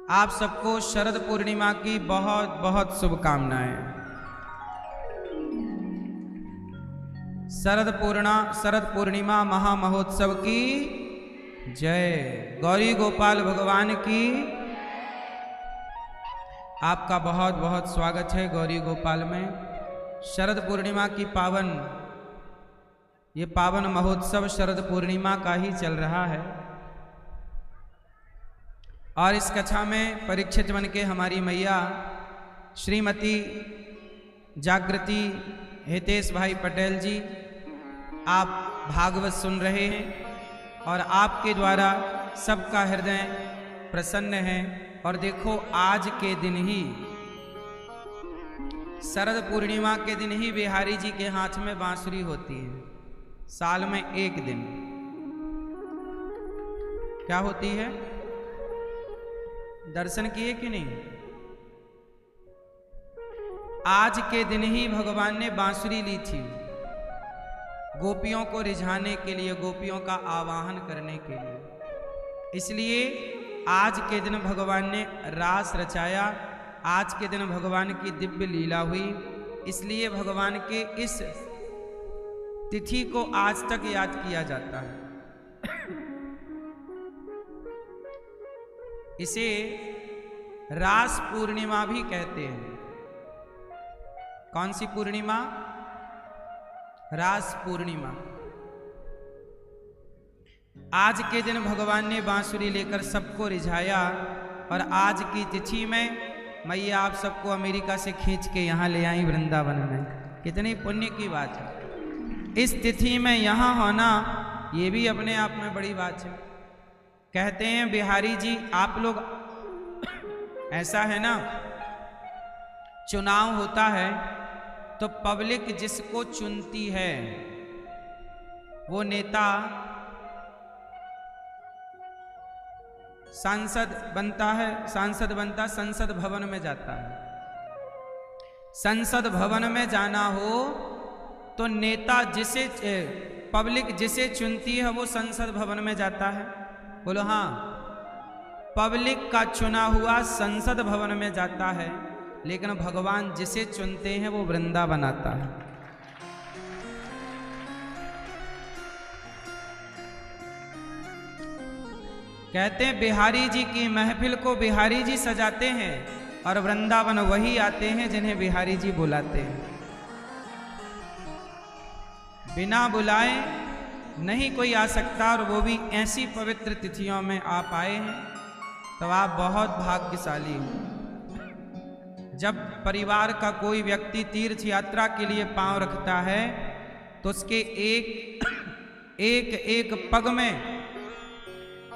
आप सबको शरद पूर्णिमा की बहुत बहुत शुभकामनाएं। शरद पूर्णिमा महामहोत्सव की जय। गौरी गोपाल भगवान की आपका बहुत बहुत स्वागत है गौरी गोपाल में। शरद पूर्णिमा की ये पावन महोत्सव शरद पूर्णिमा का ही चल रहा है। और इस कथा में परीक्षित बन के हमारी मैया श्रीमती जागृति हितेश भाई पटेल जी आप भागवत सुन रहे हैं और आपके द्वारा सबका हृदय प्रसन्न है। और देखो आज के दिन ही शरद पूर्णिमा के दिन ही बिहारी जी के हाथ में बांसुरी होती है। साल में एक दिन क्या होती है? दर्शन किए कि नहीं? आज के दिन ही भगवान ने बांसुरी ली थी गोपियों को रिझाने के लिए, गोपियों का आवाहन करने के लिए। इसलिए आज के दिन भगवान ने रास रचाया। आज के दिन भगवान की दिव्य लीला हुई। इसलिए भगवान के इस तिथि को आज तक याद किया जाता है। इसे रास पूर्णिमा भी कहते हैं। कौन सी पूर्णिमा? रास पूर्णिमा। आज के दिन भगवान ने बांसुरी लेकर सबको रिझाया और आज की तिथि में मैया आप सबको अमेरिका से खींच के यहाँ ले आई वृंदावन में। कितनी पुण्य की बात है। इस तिथि में यहाँ होना ये भी अपने आप में बड़ी बात है। कहते हैं बिहारी जी आप लोग, ऐसा है ना, चुनाव होता है तो पब्लिक जिसको चुनती है वो नेता सांसद बनता संसद भवन में जाता है। संसद भवन में जाना हो तो नेता पब्लिक जिसे चुनती है वो संसद भवन में जाता है। बोलो हाँ, पब्लिक का चुना हुआ संसद भवन में जाता है, लेकिन भगवान जिसे चुनते हैं वो वृंदावन आता है। कहते हैं बिहारी जी की महफिल को बिहारी जी सजाते हैं और वृंदावन वही आते हैं जिन्हें बिहारी जी बुलाते हैं। बिना बुलाए नहीं कोई आ सकता, और वो भी ऐसी पवित्र तिथियों में आप आए हैं तो आप बहुत भाग्यशाली हैं। जब परिवार का कोई व्यक्ति तीर्थ यात्रा के लिए पांव रखता है तो उसके एक पग में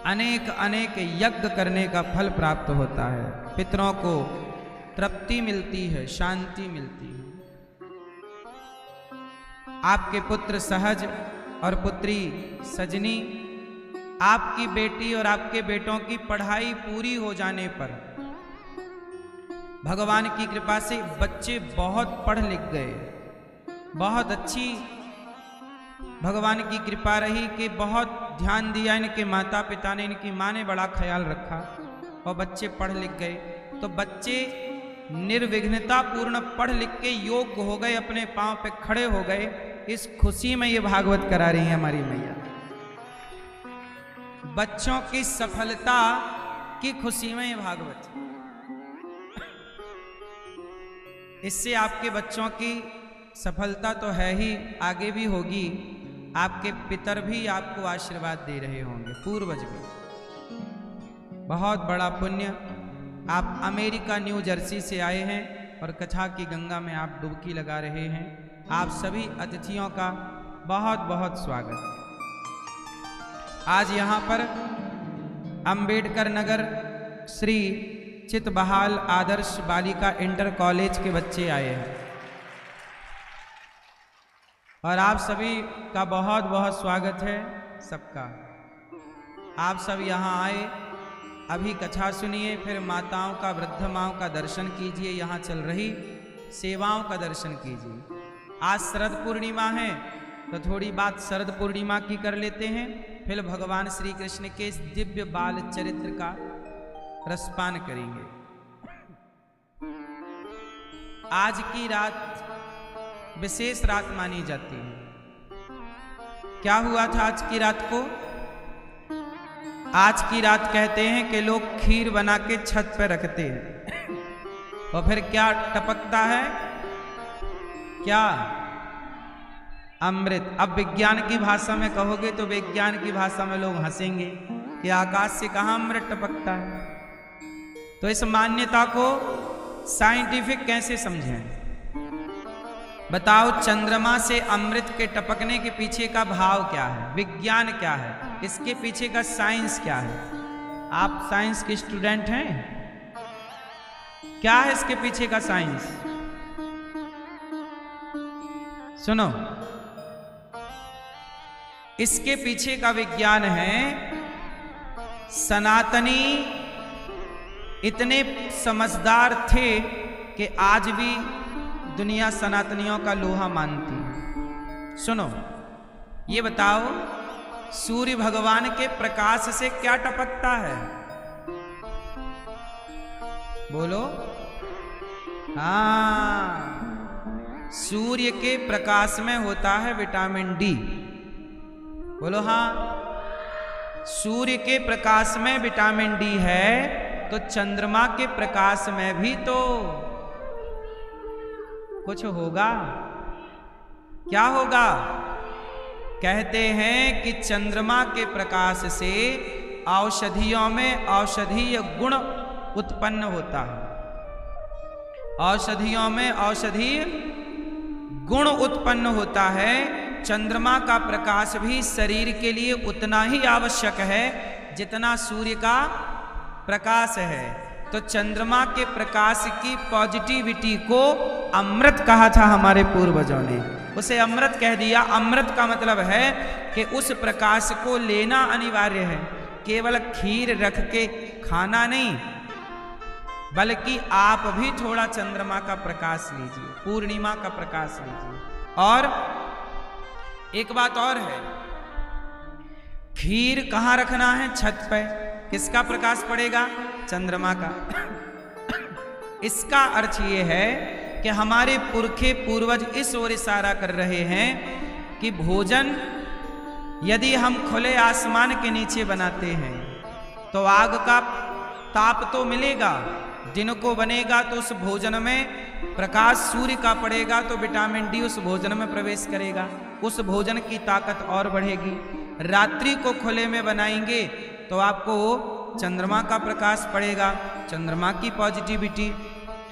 अनेक अनेक यज्ञ करने का फल प्राप्त होता है। पितरों को तृप्ति मिलती है, शांति मिलती है। आपके पुत्र सहज और पुत्री सजनी, आपकी बेटी और आपके बेटों की पढ़ाई पूरी हो जाने पर भगवान की कृपा से बच्चे बहुत पढ़ लिख गए। बहुत अच्छी भगवान की कृपा रही कि बहुत ध्यान दिया इनके माता पिता ने, इनकी माँ ने बड़ा ख्याल रखा और बच्चे पढ़ लिख गए। तो बच्चे निर्विघ्नता पूर्ण पढ़ लिख के योग्य हो गए, अपने पांव पे खड़े हो गए। इस खुशी में ये भागवत करा रही है हमारी मैया। बच्चों की सफलता की खुशी में ये भागवत। इससे आपके बच्चों की सफलता तो है ही, आगे भी होगी। आपके पितर भी आपको आशीर्वाद दे रहे होंगे, पूर्वज भी। बहुत बड़ा पुण्य। आप अमेरिका न्यू जर्सी से आए हैं और कथा की गंगा में आप डुबकी लगा रहे हैं। आप सभी अतिथियों का बहुत बहुत स्वागत। आज यहाँ पर अंबेडकर नगर श्री चितबहाल आदर्श बालिका इंटर कॉलेज के बच्चे आए हैं और आप सभी का बहुत बहुत स्वागत है सबका। आप सब यहाँ आए, अभी कथा सुनिए, फिर माताओं का, वृद्ध माओं का दर्शन कीजिए। यहाँ चल रही सेवाओं का दर्शन कीजिए। आज शरद पूर्णिमा है तो थोड़ी बात शरद पूर्णिमा की कर लेते हैं, फिर भगवान श्री कृष्ण के इस दिव्य बाल चरित्र का रसपान करेंगे। आज की रात विशेष रात मानी जाती है। क्या हुआ था आज की रात को? आज की रात कहते हैं कि लोग खीर बना के छत पर रखते हैं और फिर क्या टपकता है? क्या? अमृत। अब विज्ञान की भाषा में कहोगे तो विज्ञान की भाषा में लोग हंसेंगे कि आकाश से कहां अमृत टपकता है। तो इस मान्यता को साइंटिफिक कैसे समझें? बताओ, चंद्रमा से अमृत के टपकने के पीछे का भाव क्या है? विज्ञान क्या है? इसके पीछे का साइंस क्या है? आप साइंस के स्टूडेंट हैं? क्या है इसके पीछे का साइंस? सुनो, इसके पीछे का विज्ञान है, सनातनी इतने समझदार थे कि आज भी दुनिया सनातनियों का लोहा मानती है। सुनो, ये बताओ, सूर्य भगवान के प्रकाश से क्या टपकता है? बोलो। हाँ, सूर्य के प्रकाश में होता है विटामिन डी। बोलो हाँ। सूर्य के प्रकाश में विटामिन डी है, तो चंद्रमा के प्रकाश में भी तो कुछ होगा। क्या होगा? कहते हैं कि चंद्रमा के प्रकाश से औषधियों में औषधीय गुण उत्पन्न होता है। औषधियों में औषधीय गुण उत्पन्न होता है। चंद्रमा का प्रकाश भी शरीर के लिए उतना ही आवश्यक है जितना सूर्य का प्रकाश है। तो चंद्रमा के प्रकाश की पॉजिटिविटी को अमृत कहा था हमारे पूर्वजों ने, उसे अमृत कह दिया। अमृत का मतलब है कि उस प्रकाश को लेना अनिवार्य है। केवल खीर रख के खाना नहीं, बल्कि आप भी थोड़ा चंद्रमा का प्रकाश लीजिए, पूर्णिमा का प्रकाश लीजिए। और एक बात और है, खीर कहां रखना है? छत पे। किसका प्रकाश पड़ेगा? चंद्रमा का। इसका अर्थ ये है कि हमारे पुरखे पूर्वज इस ओर इशारा कर रहे हैं कि भोजन यदि हम खुले आसमान के नीचे बनाते हैं तो आग का ताप तो मिलेगा, दिन को बनेगा तो उस भोजन में प्रकाश सूर्य का पड़ेगा तो विटामिन डी उस भोजन में प्रवेश करेगा, उस भोजन की ताकत और बढ़ेगी। रात्रि को खुले में बनाएंगे तो आपको चंद्रमा का प्रकाश पड़ेगा, चंद्रमा की पॉजिटिविटी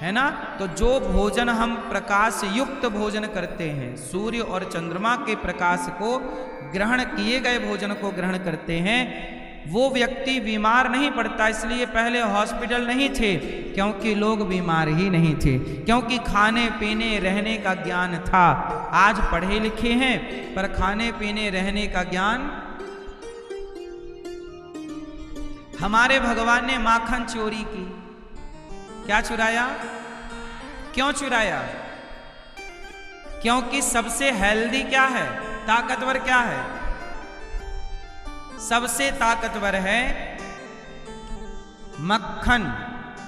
है ना। तो जो भोजन हम प्रकाश युक्त भोजन करते हैं, सूर्य और चंद्रमा के प्रकाश को ग्रहण किए गए भोजन को ग्रहण करते हैं, वो व्यक्ति बीमार नहीं पड़ता। इसलिए पहले हॉस्पिटल नहीं थे, क्योंकि लोग बीमार ही नहीं थे, क्योंकि खाने पीने रहने का ज्ञान था। आज पढ़े लिखे हैं पर खाने पीने रहने का ज्ञान। हमारे भगवान ने माखन चोरी की। क्या चुराया? क्यों चुराया? क्योंकि सबसे हेल्दी क्या है? ताकतवर क्या है? सबसे ताकतवर है मक्खन,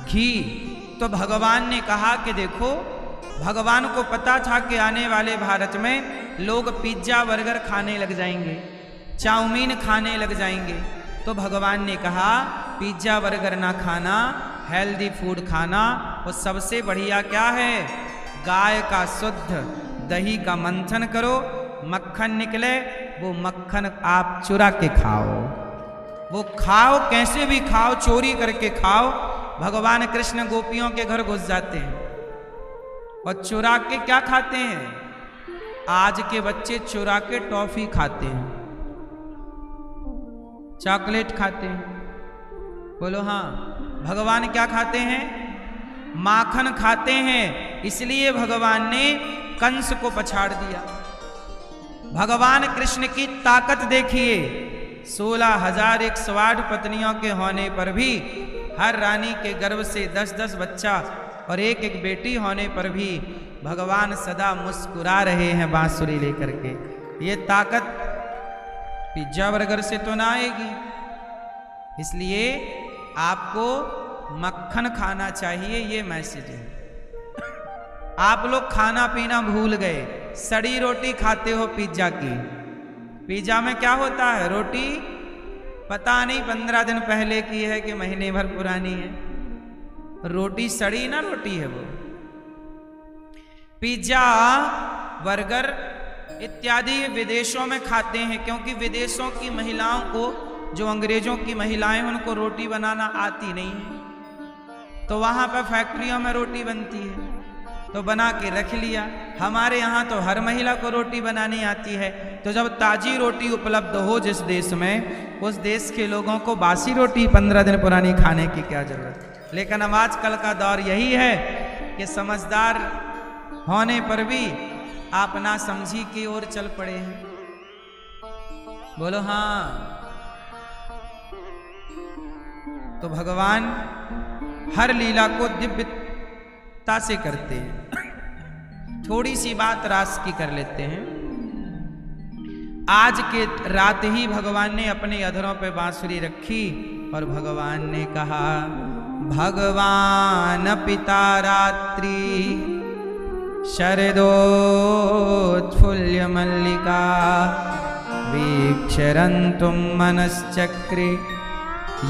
घी। तो भगवान ने कहा कि देखो, भगवान को पता था कि आने वाले भारत में लोग पिज्जा बर्गर खाने लग जाएंगे, चाउमीन खाने लग जाएंगे। तो भगवान ने कहा पिज्जा बर्गर ना खाना, हेल्दी फूड खाना। और सबसे बढ़िया क्या है? गाय का शुद्ध दही का मंथन करो, मक्खन निकले, वो मक्खन आप चुरा के खाओ। वो खाओ, कैसे भी खाओ, चोरी करके खाओ। भगवान कृष्ण गोपियों के घर घुस जाते हैं और चुरा के क्या खाते हैं? आज के बच्चे चुरा के टॉफी खाते हैं, चॉकलेट खाते हैं। बोलो हाँ। भगवान क्या खाते हैं? माखन खाते हैं। इसलिए भगवान ने कंस को पछाड़ दिया। भगवान कृष्ण की ताकत देखिए, 16,108 पत्नियों के होने पर भी, हर रानी के गर्भ से 10-10 बच्चा और एक एक बेटी होने पर भी भगवान सदा मुस्कुरा रहे हैं बांसुरी लेकर के। ये ताकत पिज्जा बर्गर से तो ना आएगी। इसलिए आपको मक्खन खाना चाहिए, ये मैसेज है। आप लोग खाना पीना भूल गए, सड़ी रोटी खाते हो पिज्जा की। पिज्जा में क्या होता है? रोटी पता नहीं 15 दिन पहले की है कि महीने भर पुरानी है। रोटी सड़ी ना रोटी है वो। पिज्जा, बर्गर इत्यादि विदेशों में खाते हैं, क्योंकि विदेशों की महिलाओं को, जो अंग्रेजों की महिलाएं, उनको रोटी बनाना आती नहीं है, तो वहां पर फैक्ट्रियों में रोटी बनती है, तो बना के रख लिया। हमारे यहाँ तो हर महिला को रोटी बनानी आती है, तो जब ताजी रोटी उपलब्ध हो जिस देश में, उस देश के लोगों को बासी रोटी 15 दिन पुरानी खाने की क्या जरूरत। लेकिन अब आजकल का दौर यही है कि समझदार होने पर भी आप ना समझी की ओर चल पड़े हैं। बोलो हाँ। तो भगवान हर लीला को दिव्यता से करते हैं। थोड़ी सी बात रास की कर लेते हैं। आज के रात ही भगवान ने अपने अधरों पे बांसुरी रखी और भगवान ने कहा, भगवान पिता रात्रि शरदोत्फुल्य मल्लिका वीक्षरन्तुं मनश्चक्रे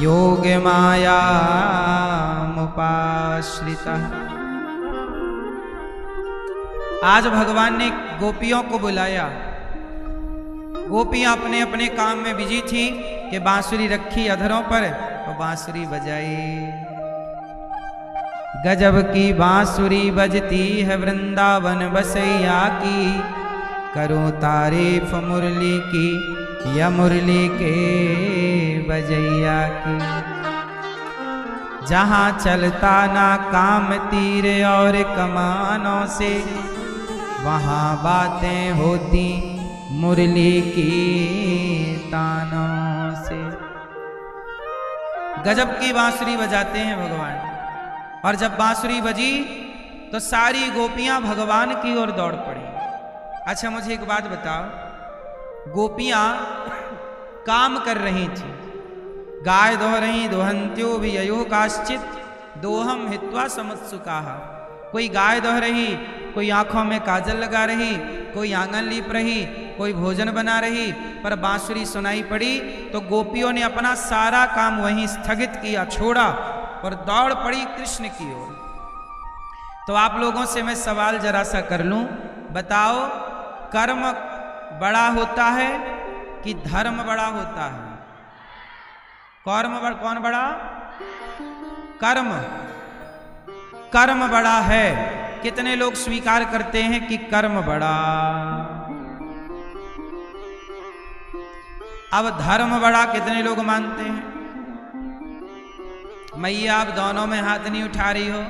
योग माया मुपाश्रिता। आज भगवान ने गोपियों को बुलाया। गोपियां अपने अपने काम में बिजी थी कि बांसुरी रखी अधरों पर और बांसुरी बजाई। गजब की बांसुरी बजती है वृंदावन बसैया की, करो तारीफ मुरली की या मुरली के बजैया की। जहाँ चलता ना काम तीर और कमानों से, वहाँ बातें होती मुरली की तानों से। गजब की बांसुरी बजाते हैं भगवान। और जब बांसुरी बजी तो सारी गोपियां भगवान की ओर दौड़ पड़ी। अच्छा मुझे एक बात बताओ, गोपियां काम कर रही थी, गाय दोह रही, दोहंत्यो भी अयो काश्चित दोहम हित्वा समुत्सुकाः। कोई गाय दोह रही, कोई आंखों में काजल लगा रही, कोई आंगन लीप रही, कोई भोजन बना रही, पर बांसुरी सुनाई पड़ी तो गोपियों ने अपना सारा काम वहीं स्थगित किया, छोड़ा और दौड़ पड़ी कृष्ण की ओर। तो आप लोगों से मैं सवाल जरा सा कर लूं, बताओ कर्म बड़ा होता है कि धर्म बड़ा होता है? कौन बड़ा? कर्म बड़ा है। कितने लोग स्वीकार करते हैं कि कर्म बड़ा? अब धर्म बड़ा कितने लोग मानते हैं? मैया आप दोनों में हाथ नहीं उठा रही हो,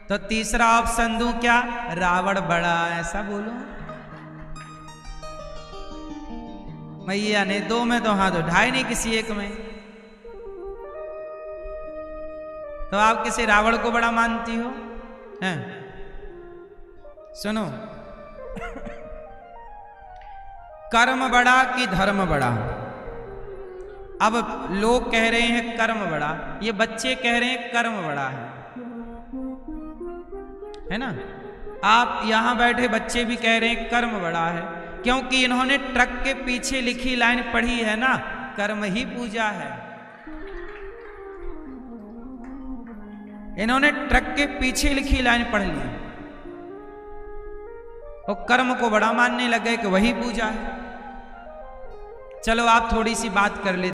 तो तीसरा ऑप्शन दूं क्या? रावण बड़ा, ऐसा बोलो। मैया ने दो में तो हाथ उठाए नहीं, किसी एक में। तो आप किसी रावण को बड़ा मानती हो? हैं? सुनो, कर्म बड़ा कि धर्म बड़ा? अब लोग कह रहे हैं कर्म बड़ा, ये बच्चे कह रहे हैं कर्म बड़ा है ना? आप यहां बैठे बच्चे भी कह रहे हैं कर्म बड़ा है, क्योंकि इन्होंने ट्रक के पीछे लिखी लाइन पढ़ी है ना, कर्म ही पूजा है। इन्होंने ट्रक के पीछे लिखी लाइन पढ़ ली और कर्म को बड़ा मानने लगे कि वही पूजा है। चलो आप थोड़ी सी बात कर लेते।